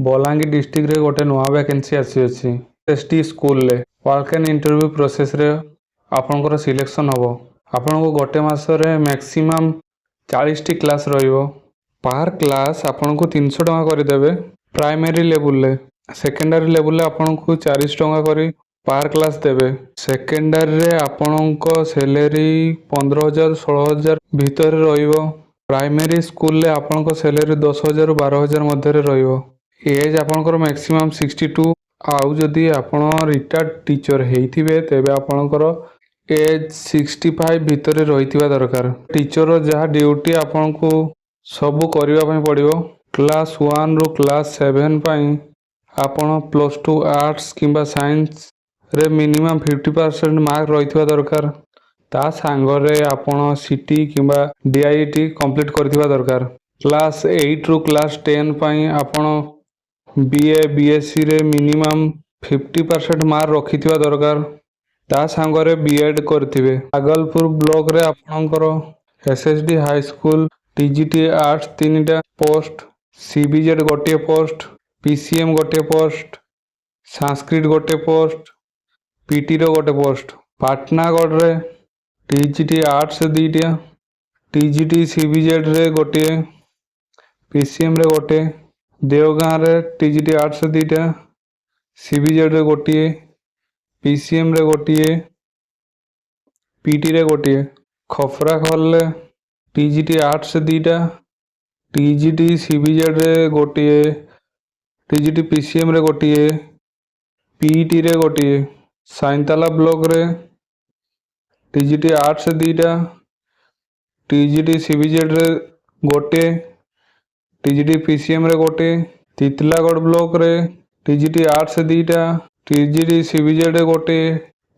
Balangir district रे गोटे नुआ वैकेंसी आसी अछि एसटी स्कूल ले वर्क एंड इंटरव्यू प्रोसेस रे आपनकर सिलेक्शन हबो। आपनको गोटे मास रे मैक्सिमम 40 टी क्लास रहिबो। पर क्लास आपनको 300 टका करि देबे प्राइमरी लेवल ले। सेकेंडरी लेवल ले आपनको 40 टका करि पर क्लास देबे। सेकेंडरी रे आपनको सैलरी 15000 16000 भीतर रहिबो। प्राइमरी स्कूल ले आपनको सैलरी 10000 12000 मध्य रे रहिबो। एज आपनकर मैक्सिमम 62 आउ जदि आपण रिटायर्ड टीचर हेइथिबे तेबे आपनकर एज 65 भीतर रहिथिबा दरकार। टीचर जहा ड्यूटी आपनको सबु करिबा पई पड़िबो। क्लास 1 रो क्लास 7 पई आपण +2 आर्ट्स किंबा साइंस रे मिनिमम 50% मार्क रहिथिबा दरकार। ता सांगरे आपण सिटी किंबा डीआईटी कंप्लीट करथिबा दरकार। क्लास 8 रो क्लास 10 पई आपण बीए बीएससी रे मिनिमम 50% मार्क रखिथिबा दरकार। ता सांगरे बीएड करथिबे। भागलपुर ब्लॉक रे आपणकर SSD high school TGT arts 3टा पोस्ट, सीबीजेड गोटे पोस्ट, पीसीएम गोटे पोस्ट, संस्कृत गोटे पोस्ट, पीटी रो गोटे पोस्ट। पाटनागढ़ रे टीजीटी आर्ट्स 2टा, टीजीटी सीबीजेड रे गोटे, पीसीएम रे गोटे। देवगां रे टीजीटी आर्ट्स 2टा, सीबीजेड रे गोटे, पीसीएम रे गोटे, पीटी रे गोटे। खफराखल रे टीजीटी आर्ट्स 2टा, टीजीटी सीबीजेड रे गोटे, टीजीटी पीसीएम रे गोटे, पीटी रे गोटे। साइंताला ब्लॉक रे टीजीटी आर्ट्स 2टा, टीजीटी सीबीजेड रे गोटे, टीजीटी पीसीएम रे गोटे। तितलागढ़ ब्लॉक रे टीजीटी आर्ट्स 2टा, टीजीटी सीबीजेड रे गोटे,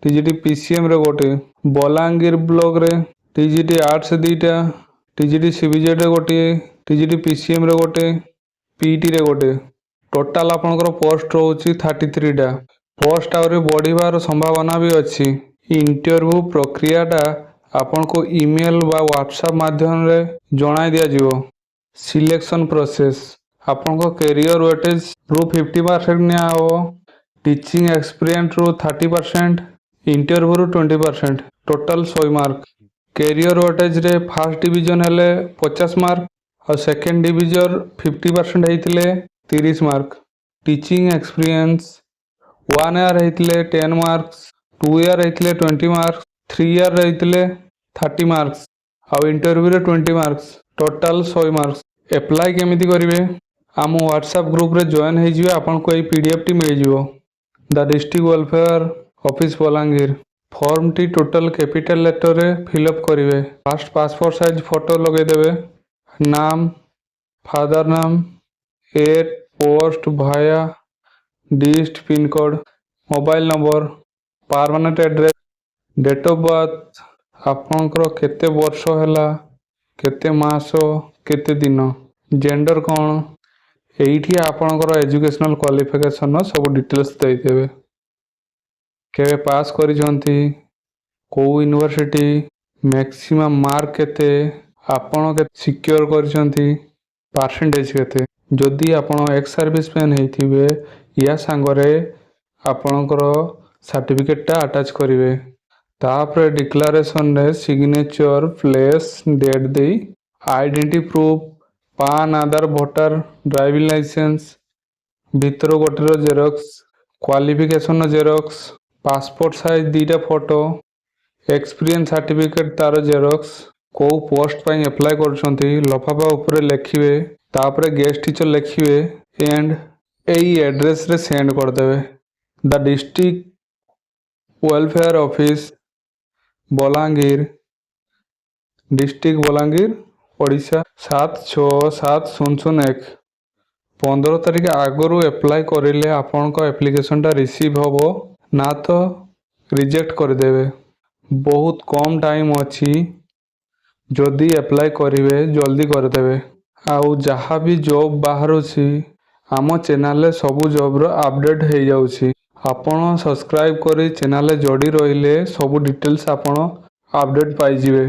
टीजीटी पीसीएम रे गोटे। बलांगीर ब्लॉक रे टीजीटी आर्ट्स 2टा, टीजीटी सीबीजेड रे गोटे, टीजीटी पीसीएम रे गोटे, पीटी रे गोटे। टोटाल आपनकर पोस्ट रहउची 33टा। पोस्ट आउरी बढ़िबार संभावना भी अछि। इंटरव्यू प्रक्रियाटा आपनको ईमेल बा व्हाट्सएप माध्यम रे जणाई दिया जिवो। सिलेक्शन प्रोसेस आपनको कैरियर वेटेज रु 50% निया हो, टीचिंग एक्सपीरियंस रु 30%, इंटरव्यू रु 20%, टोटल 100 मार्क। कैरियर वेटेज रे फर्स्ट डिवीजन हेले 50 मार्क और सेकंड डिवीजन 50% हेतिले 30 मार्क। टीचिंग एक्सपीरियंस 1 ईयर हेतिले 10 मार्क्स, 2 ईयर हेतिले 20 मार्क्स, 3 ईयर हेतिले 30 मार्क्स और इंटरव्यू रे 20 मार्क्स, टोटल 100 मार्क्स। अप्लाई केमिति करिवे? आम व्हाट्सएप ग्रुप रे जॉइन हे जिवे। आपनको ए पीडीएफ टी मिल जिवो। The district welfare office Balangir. Form टी टोटल कैपिटल लेटर रे फिलअप करिवे। फर्स्ट पासपोर्ट साइज फोटो लगे देवे। नाम, फादर नाम, at, post, via, dist, pin code, mobile number, permanent address, date of birth, आपनकर केते वर्ष हैला, केते मास, केते दिन, जेंडर कौन, एठी आपनकर एजुकेशनल क्वालिफिकेशन सब डिटेल्स दे देबे। केबे पास करिसंती, को यूनिवर्सिटी, मैक्सिमम मार्क केते, आपण के सिक्योर करिसंती, परसेंटेज केते। जदि आपण एक्स सर्विस मैन हेथिबे या सांगरे आपणकर सर्टिफिकेट टा अटैच करिवे। तापर डिक्लेरेशन रे सिग्नेचर प्लेस डेट दे identity proof, PAN, Aadhaar, voter, driving licence, भीतर गोटेर Xerox, qualification Xerox, passport size 2टा फोटो, एक्सपीरियंस सर्टिफिकेट तार जेरॉक्स, को पोस्ट पई अप्लाई करछंती लफाफा ऊपर लिखिवे। तापर गेस्ट टीचर लिखिवे एंड एई एड्रेस रे सेंड कर देवे। The district welfare office Balangir, district Balangir, Odisha 767001। 15 तारिख आगरू अप्लाई करिले आपनका एप्लीकेशन टा रिसीव होबो, ना तो रिजेक्ट कर देवे। बहुत कम टाइम अछि। जदि अप्लाई करिवे जल्दी कर देवे। आउ जहाँ भी जॉब बाहरुछि आम चैनल रे सबु जॉब रो अपडेट हे जाउछि। आपण सब्सक्राइब करी चैनल रे जोड़ी रहिले सबु डिटेल्स आपण अपडेट पाई जिवे।